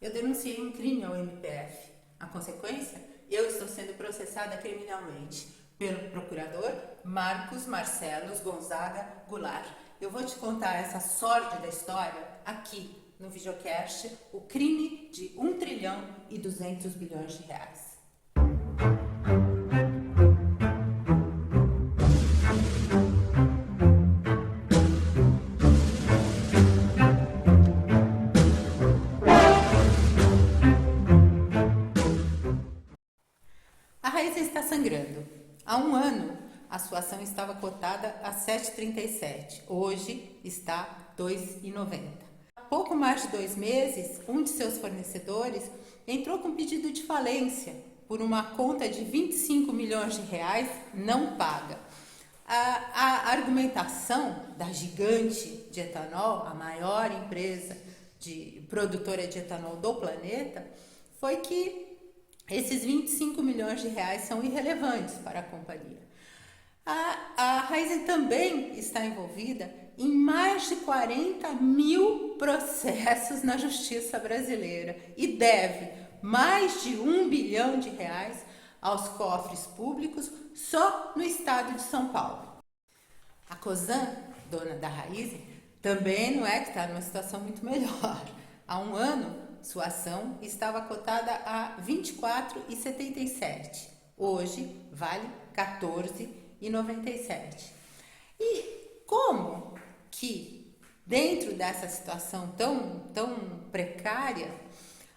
Eu denunciei um crime ao MPF. A consequência, eu estou sendo processada criminalmente pelo procurador Marcos Marcelos Gonzaga Goulart. Eu vou te contar essa sórdida história aqui no videocast, o crime de 1 trilhão e 200 bilhões de reais. A Raíza está sangrando. Há um ano, a sua ação estava cotada a 7,37. Hoje está 2,90. Há pouco mais de 2 meses, um de seus fornecedores entrou com pedido de falência por uma conta de 25 milhões de reais não paga. A argumentação da gigante de etanol, a maior empresa produtora de etanol do planeta, foi que esses 25 milhões de reais são irrelevantes para a companhia. A Raízen também está envolvida em mais de 40 mil processos na justiça brasileira e deve mais de 1 bilhão de reais aos cofres públicos só no estado de São Paulo. A Cosan, dona da Raízen, também não é que está numa situação muito melhor. Há um ano, sua ação estava cotada a 24,77. Hoje vale 14,97. E como que, dentro dessa situação tão precária,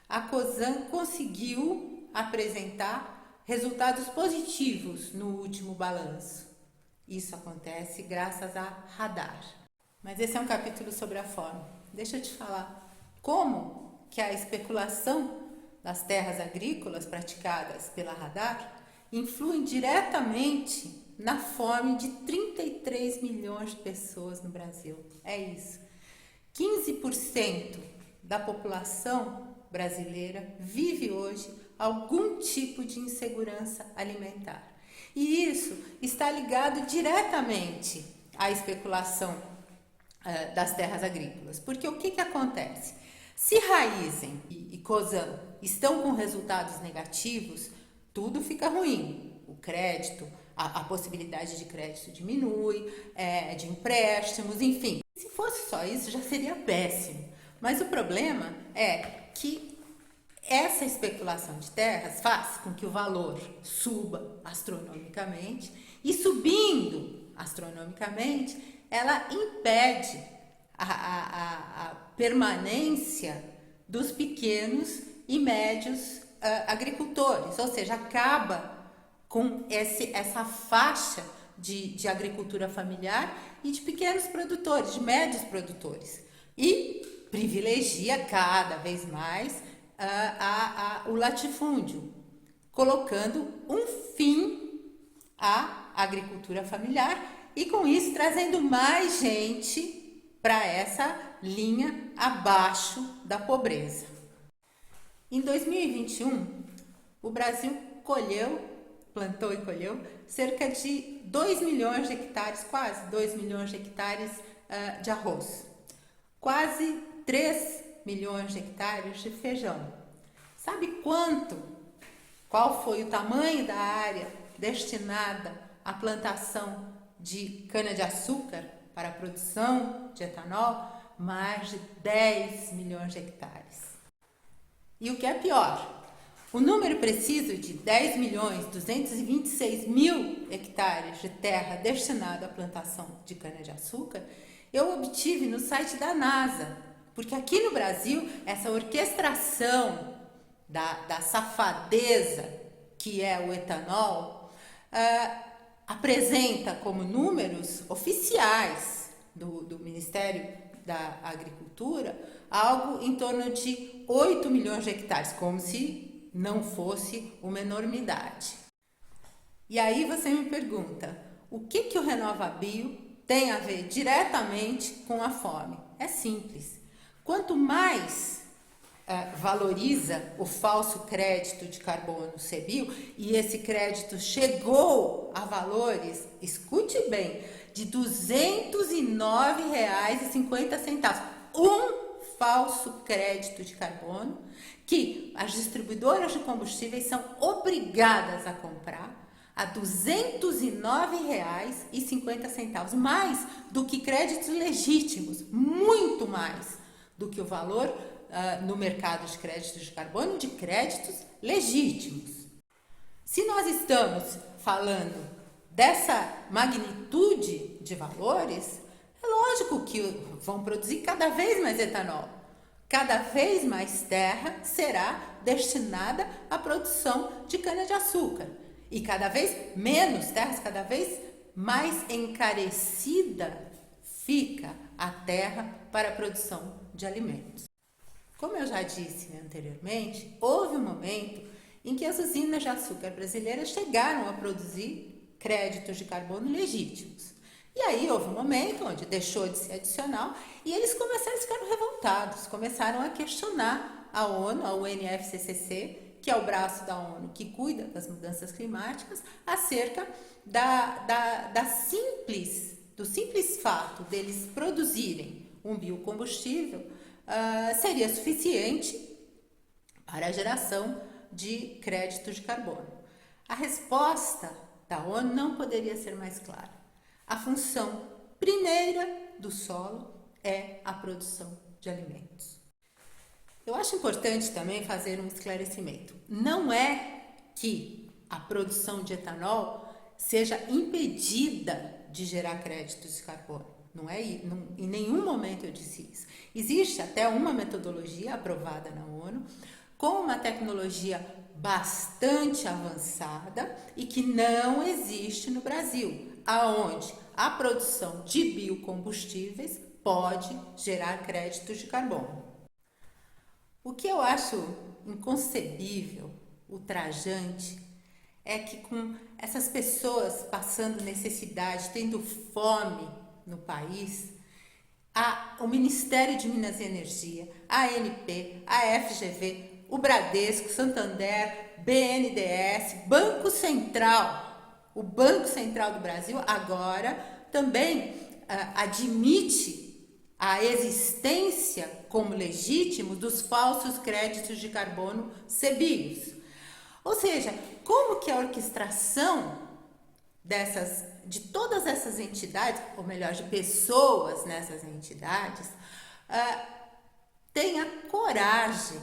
a Cosan conseguiu apresentar resultados positivos no último balanço? Isso acontece graças a Radar. Mas esse é um capítulo sobre a forma. Deixa eu te falar como que a especulação das terras agrícolas praticadas pela Radar influem diretamente na fome de 33 milhões de pessoas no Brasil. É isso. 15% da população brasileira vive hoje algum tipo de insegurança alimentar. E isso está ligado diretamente à especulação das terras agrícolas. Porque o que acontece? Se Raízen e Cosan estão com resultados negativos, tudo fica ruim. O crédito, a possibilidade de crédito diminui, de empréstimos, enfim. Se fosse só isso, já seria péssimo. Mas o problema é que essa especulação de terras faz com que o valor suba astronomicamente e, subindo astronomicamente, ela impede a permanência dos pequenos e médios agricultores, ou seja, acaba com essa faixa de agricultura familiar e de pequenos produtores, de médios produtores, e privilegia cada vez mais o latifúndio, colocando um fim à agricultura familiar e com isso trazendo mais gente para essa linha abaixo da pobreza. Em 2021, o Brasil plantou e colheu cerca de 2 milhões de hectares, quase 2 milhões de hectares de arroz, quase 3 milhões de hectares de feijão. Sabe qual foi o tamanho da área destinada à plantação de cana-de-açúcar para a produção de etanol? Mais de 10 milhões de hectares. E o que é pior, o número preciso de 10 milhões 226 mil hectares de terra destinada à plantação de cana-de-açúcar, eu obtive no site da NASA, porque aqui no Brasil, essa orquestração da safadeza que é o etanol, apresenta como números oficiais do Ministério da Agricultura algo em torno de 8 milhões de hectares, como se não fosse uma enormidade. E aí você me pergunta, o que o RenovaBio tem a ver diretamente com a fome? É simples. Quanto mais valoriza o falso crédito de carbono CBIO, e esse crédito chegou a valores, escute bem, de R$ 209,50. Um falso crédito de carbono que as distribuidoras de combustíveis são obrigadas a comprar a R$ 209,50, mais do que créditos legítimos, muito mais do que o valor no mercado de créditos de carbono de créditos legítimos. Se nós estamos falando dessa magnitude de valores, é lógico que vão produzir cada vez mais etanol. Cada vez mais terra será destinada à produção de cana-de-açúcar. E cada vez menos terras, cada vez mais encarecida fica a terra para a produção de alimentos. Como eu já disse anteriormente, houve um momento em que as usinas de açúcar brasileiras chegaram a produzir créditos de carbono legítimos. E aí houve um momento onde deixou de ser adicional e eles começaram a ficar revoltados, começaram a questionar a ONU, a UNFCCC, que é o braço da ONU que cuida das mudanças climáticas, acerca do simples fato deles produzirem um biocombustível seria suficiente para a geração de créditos de carbono. A resposta da ONU não poderia ser mais clara. A função primeira do solo é a produção de alimentos. Eu acho importante também fazer um esclarecimento. Não é que a produção de etanol seja impedida de gerar créditos de carbono. Não é, em nenhum momento eu disse isso. Existe até uma metodologia aprovada na ONU com uma tecnologia bastante avançada e que não existe no Brasil, aonde a produção de biocombustíveis pode gerar créditos de carbono. O que eu acho inconcebível, ultrajante, é que com essas pessoas passando necessidade, tendo fome no país, o Ministério de Minas e Energia, a ANP, a FGV, o Bradesco, Santander, BNDES, Banco Central, o Banco Central do Brasil agora também admite a existência como legítimo dos falsos créditos de carbono CBIOS. Ou seja, como que a orquestração de todas essas entidades, ou melhor, de pessoas nessas entidades, tem a coragem,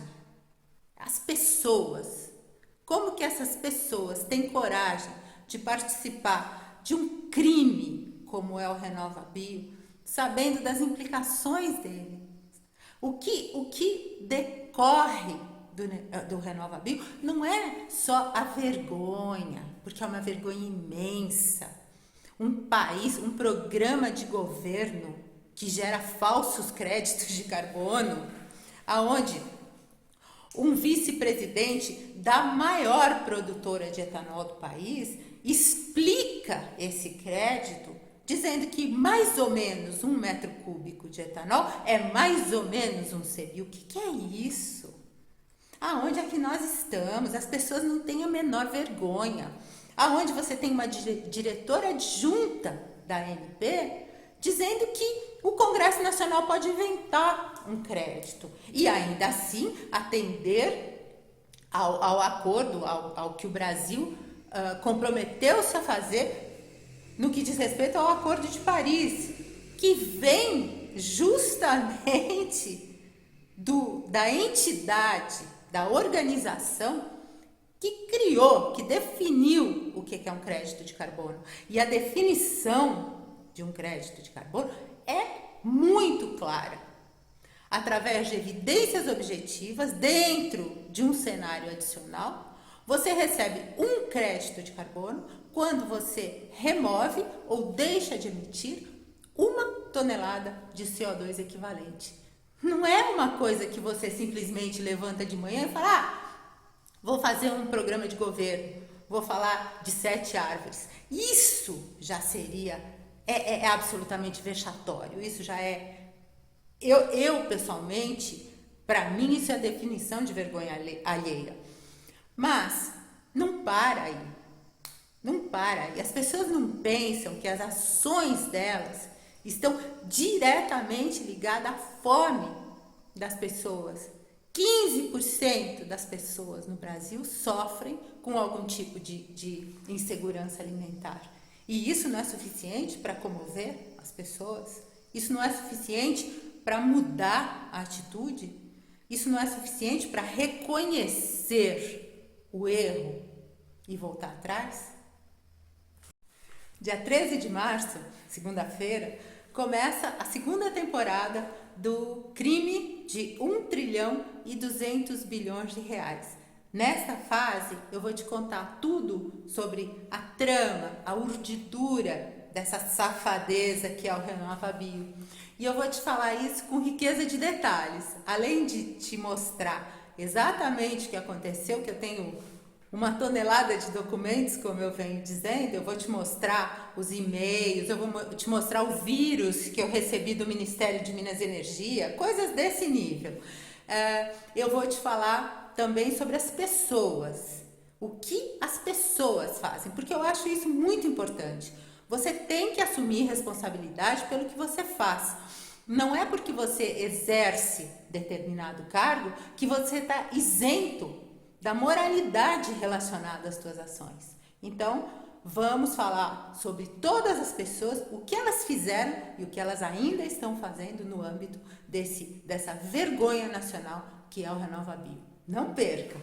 as pessoas, como que essas pessoas têm coragem de participar de um crime como é o RenovaBio, sabendo das implicações dele. O que decorre do RenovaBio não é só a vergonha, porque é uma vergonha imensa. Um país, um programa de governo que gera falsos créditos de carbono, aonde um vice-presidente da maior produtora de etanol do país explica esse crédito dizendo que mais ou menos 1 metro cúbico de etanol é mais ou menos um CBio. O que é isso? Aonde é que nós estamos? As pessoas não têm a menor vergonha. Aonde você tem uma diretora adjunta da ANP dizendo que o Congresso Nacional pode inventar um crédito e ainda assim atender ao acordo, ao que o Brasil comprometeu-se a fazer no que diz respeito ao Acordo de Paris, que vem justamente da entidade, da organização que criou, que definiu o que é um crédito de carbono. E a definição de um crédito de carbono é muito clara. Através de evidências objetivas, dentro de um cenário adicional, você recebe um crédito de carbono quando você remove ou deixa de emitir 1 tonelada de CO2 equivalente. Não é uma coisa que você simplesmente levanta de manhã e fala, vou fazer um programa de governo, vou falar de 7 árvores. Isso já seria, é absolutamente vexatório, isso já é, eu pessoalmente, para mim isso é a definição de vergonha alheia. Mas não para aí, não para aí. As pessoas não pensam que as ações delas estão diretamente ligadas à fome das pessoas, 15% das pessoas no Brasil sofrem com algum tipo de insegurança alimentar. E isso não é suficiente para comover as pessoas? Isso não é suficiente para mudar a atitude? Isso não é suficiente para reconhecer o erro e voltar atrás? Dia 13 de março, segunda-feira, começa a segunda temporada do Crime de 1 trilhão e 200 bilhões de reais. Nesta fase, eu vou te contar tudo sobre a trama, a urdidura dessa safadeza que é o Renova Bio. E eu vou te falar isso com riqueza de detalhes, além de te mostrar exatamente o que aconteceu, que eu tenho uma tonelada de documentos, como eu venho dizendo. Eu vou te mostrar os e-mails, eu vou te mostrar o vírus que eu recebi do Ministério de Minas e Energia, coisas desse nível. Eu vou te falar também sobre as pessoas, o que as pessoas fazem, porque eu acho isso muito importante. Você tem que assumir responsabilidade pelo que você faz. Não é porque você exerce determinado cargo que você está isento da moralidade relacionada às tuas ações. Então, vamos falar sobre todas as pessoas, o que elas fizeram e o que elas ainda estão fazendo no âmbito dessa vergonha nacional que é o Renova Bio. Não perca!